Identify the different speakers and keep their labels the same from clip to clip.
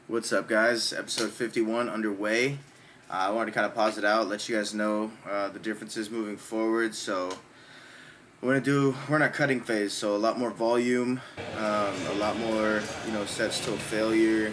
Speaker 1: What's up, guys? Episode 51 underway. I wanted to kind of pause it out, let you guys know the differences moving forward. So we're in our cutting phase, so a lot more volume, a lot more sets till failure,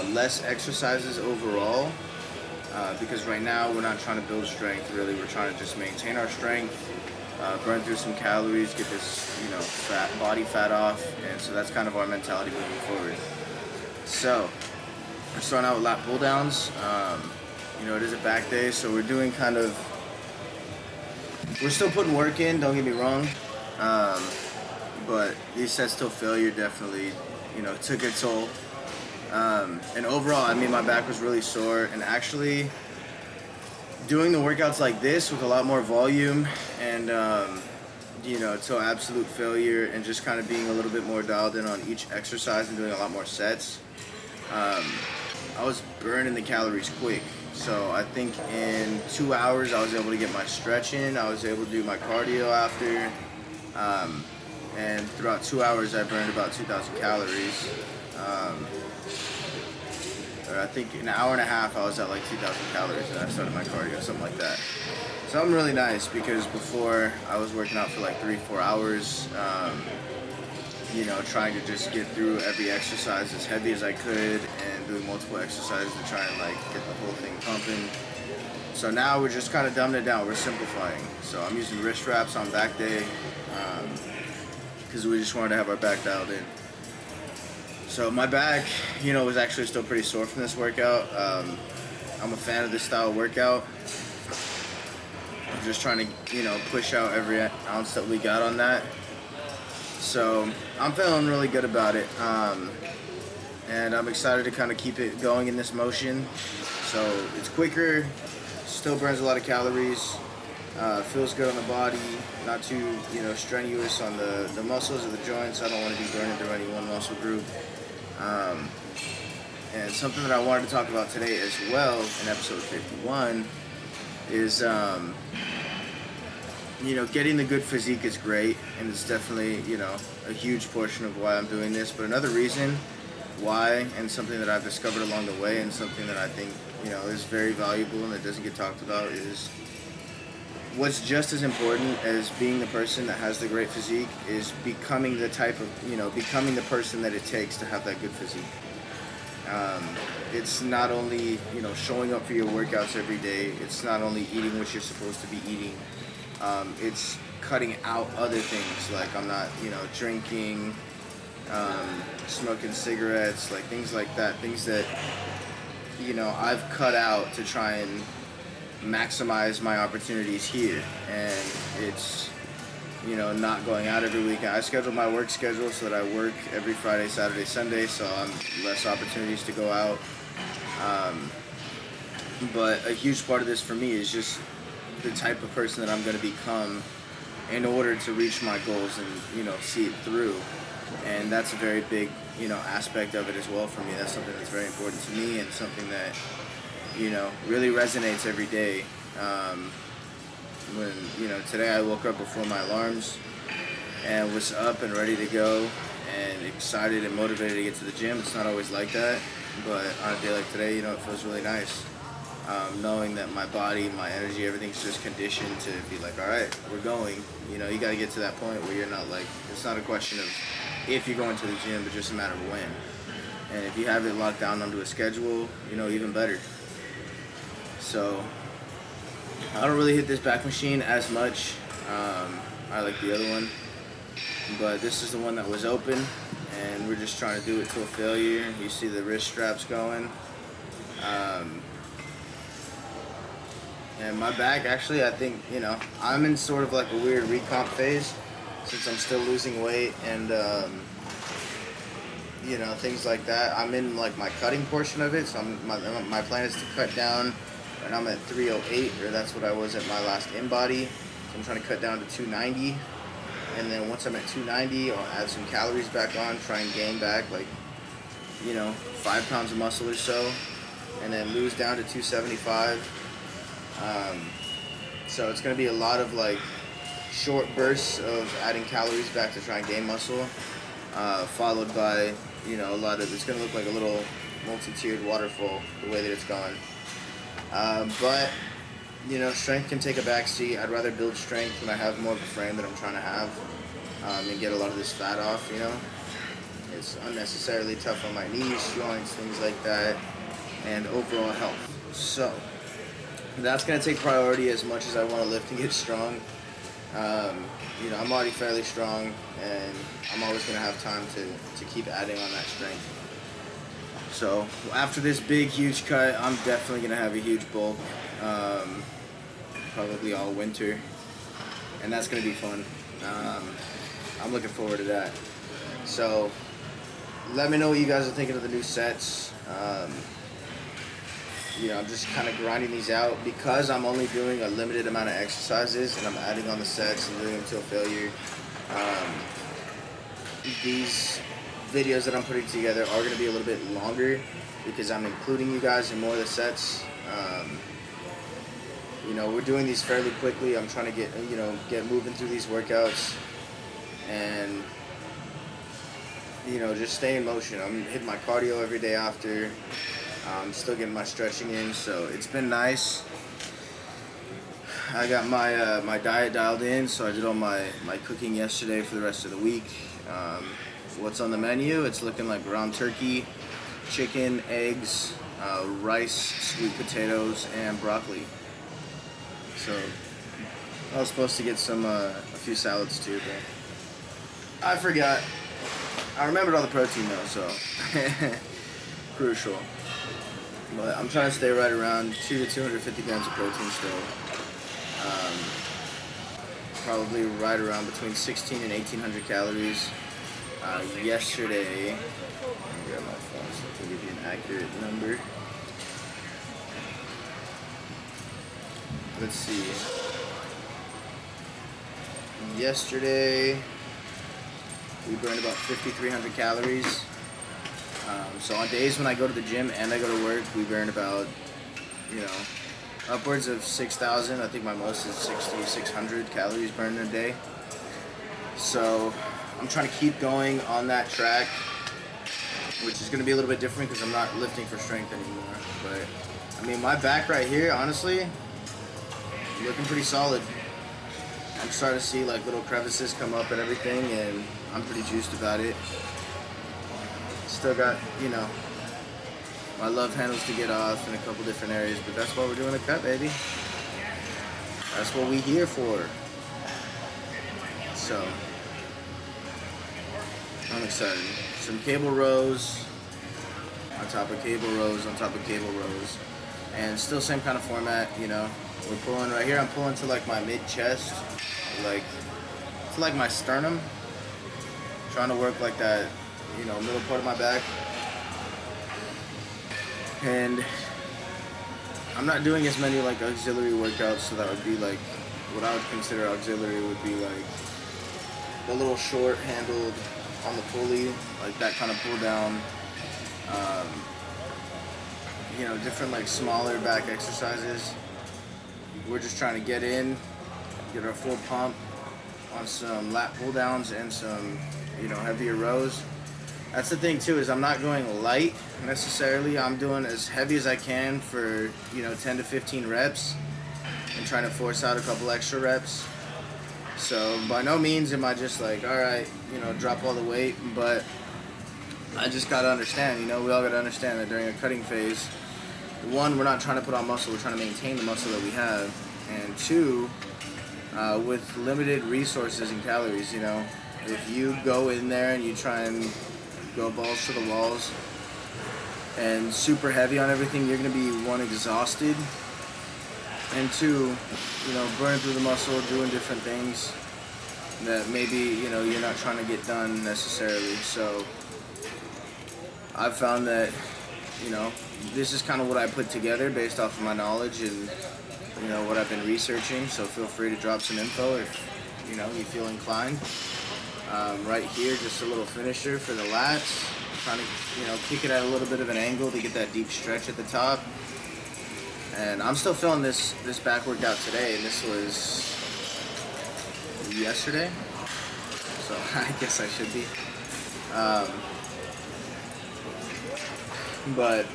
Speaker 1: less exercises overall. Because right now we're not trying to build strength. Really, we're trying to just maintain our strength, burn through some calories, get this body fat off, and so that's kind of our mentality moving forward. So we're starting out with lat pull downs. It is a back day, so we're still putting work in, don't get me wrong. But these sets till failure definitely, took a toll. And overall, my back was really sore, and actually doing the workouts like this with a lot more volume and, till absolute failure, and just kind of being a little bit more dialed in on each exercise and doing a lot more sets, I was burning the calories quick. So I think in 2 hours I was able to get my stretch in. I was able to do my cardio after. And throughout 2 hours I burned about 2,000 calories. Or I think an hour and a half I was at like 2,000 calories and I started my cardio, something like that. Something really nice, because before I was working out for like 3-4 hours, trying to just get through every exercise as heavy as I could and doing multiple exercises to try and get the whole thing pumping. So now we're just kind of dumbing it down. We're simplifying. So I'm using wrist wraps on back day because we just wanted to have our back dialed in. So my back, was actually still pretty sore from this workout. I'm a fan of this style of workout. I'm just trying to, push out every ounce that we got on that. So I'm feeling really good about it, and I'm excited to kind of keep it going in this motion. So it's quicker, still burns a lot of calories, feels good on the body, not too strenuous on the muscles or the joints. I don't want to be burning through any one muscle group. And something that I wanted to talk about today as well in episode 51 is getting the good physique is great, and it's definitely, a huge portion of why I'm doing this. But another reason why, and something that I've discovered along the way, and something that I think, is very valuable and that doesn't get talked about, is what's just as important as being the person that has the great physique is becoming the becoming the person that it takes to have that good physique. It's not only, showing up for your workouts every day. It's not only eating what you're supposed to be eating. It's cutting out other things, like I'm not, drinking, smoking cigarettes, like things like that, things that, I've cut out to try and maximize my opportunities here. And it's, not going out every weekend. I schedule my work schedule so that I work every Friday, Saturday, Sunday, so I'm less opportunities to go out. But a huge part of this for me is just the type of person that I'm going to become in order to reach my goals and, see it through. And that's a very big, aspect of it as well for me. That's something that's very important to me, and something that, really resonates every day. When, today I woke up before my alarms and was up and ready to go and excited and motivated to get to the gym. It's not always like that, but on a day like today, it feels really nice. Knowing that my body, my energy, everything's just conditioned to be like, all right, we're going. You got to get to that point where you're not it's not a question of if you're going to the gym, but just a matter of when. And if you have it locked down onto a schedule, even better. So I don't really hit this back machine as much. I like the other one, but this is the one that was open, and we're just trying to do it till failure. You see the wrist straps going. And my back, actually, I think, I'm in sort of like a weird recomp phase since I'm still losing weight and, things like that. I'm in like my cutting portion of it, so my plan is to cut down, and I'm at 308, or that's what I was at my last InBody. So I'm trying to cut down to 290, and then once I'm at 290, I'll add some calories back on, try and gain back 5 pounds of muscle or so, and then lose down to 275. So it's going to be a lot of short bursts of adding calories back to try and gain muscle, followed by, a lot of, it's going to look like a little multi-tiered waterfall the way that it's going. But you know, strength can take a backseat. I'd rather build strength when I have more of a frame that I'm trying to have, and get a lot of this fat off. You know, it's unnecessarily tough on my knees, joints, things like that, and overall health. So that's gonna take priority as much as I want to lift and get strong. You know, I'm already fairly strong, and I'm always gonna have time to keep adding on that strength. So after this big, huge cut, I'm definitely gonna have a huge bulk, probably all winter, and that's gonna be fun. I'm looking forward to that. So let me know what you guys are thinking of the new sets. You know, I'm just kind of grinding these out because I'm only doing a limited amount of exercises and I'm adding on the sets and doing them till failure. These videos that I'm putting together are going to be a little bit longer because I'm including you guys in more of the sets. You know, we're doing these fairly quickly. I'm trying to get moving through these workouts and, you know, just stay in motion. I'm hitting my cardio every day after. I'm still getting my stretching in, so it's been nice. I got my my diet dialed in, so I did all my cooking yesterday for the rest of the week. What's on the menu? It's looking like ground turkey, chicken, eggs, rice, sweet potatoes, and broccoli. So I was supposed to get some a few salads too, but I forgot. I remembered all the protein though, so crucial. But I'm trying to stay right around 2 to 250 grams of protein still. Probably right around between 16 and 1800 calories. Yesterday, let me grab my phone so I can give you an accurate number. Let's see. Yesterday, we burned about 5,300 calories. So on days when I go to the gym and I go to work, we burn about, you know, upwards of 6,000. I think my most is 6,600 calories burned in a day. So I'm trying to keep going on that track, which is going to be a little bit different because I'm not lifting for strength anymore. But I mean, my back right here, honestly, looking pretty solid. I'm starting to see like little crevices come up and everything, and I'm pretty juiced about it. Still got, you know, my love handles to get off in a couple different areas, but that's why we're doing a cut, baby. That's what we here for. So I'm excited. Some cable rows on top of cable rows on top of cable rows, and still same kind of format. You know, we're pulling right here. I'm pulling to like my mid chest, like to like my sternum. Trying to work like that, you know, middle part of my back. And I'm not doing as many like auxiliary workouts, so that would be like what I would consider auxiliary would be like the little short handled on the pulley, like that kind of pull down. You know, different like smaller back exercises. We're just trying to get in, get our full pump on some lat pull downs and some, you know, heavier rows. That's the thing too, is I'm not going light necessarily. I'm doing as heavy as I can for, you know, 10 to 15 reps and trying to force out a couple extra reps. So by no means am I just like, all right, you know, drop all the weight, but I just got to understand, you know, we all got to understand that during a cutting phase, one, we're not trying to put on muscle, we're trying to maintain the muscle that we have. And two, with limited resources and calories, you know, if you go in there and you try and go balls to the walls and super heavy on everything, you're going to be, one, exhausted, and two, you know, burning through the muscle, doing different things that maybe, you know, you're not trying to get done necessarily. So I've found that, you know, this is kind of what I put together based off of my knowledge and, you know, what I've been researching. So feel free to drop some info if, you know, you feel inclined. Right here, just a little finisher for the lats. Trying to, you know, kick it at a little bit of an angle to get that deep stretch at the top. And I'm still feeling this back workout today, and this was yesterday, so I guess I should be. But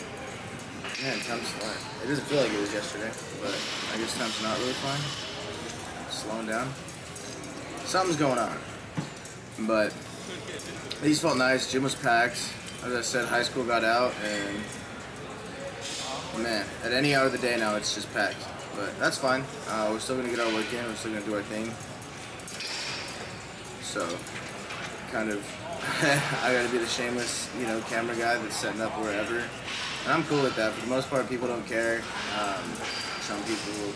Speaker 1: man, time's flying. It doesn't feel like it was yesterday, but I guess time's not really flying. Slowing down. Something's going on. But these felt nice. Gym was packed. As I said, high school got out, and man, at any hour of the day now, it's just packed. But that's fine. We're still gonna get our work in. We're still gonna do our thing. So, kind of, I gotta be the shameless, camera guy that's setting up wherever. And I'm cool with that. For the most part, people don't care. Some people,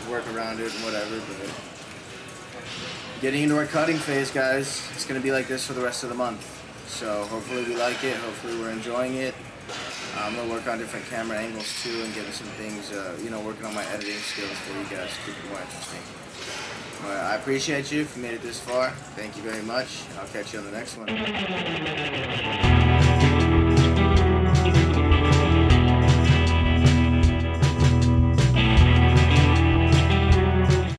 Speaker 1: work around it and whatever. But getting into our cutting phase, guys, it's gonna be like this for the rest of the month. So hopefully we like it. Hopefully we're enjoying it. I'm gonna work on different camera angles too, and getting some things, working on my editing skills for you guys to keep it more interesting. But I appreciate you if you made it this far. Thank you very much. I'll catch you on the next one.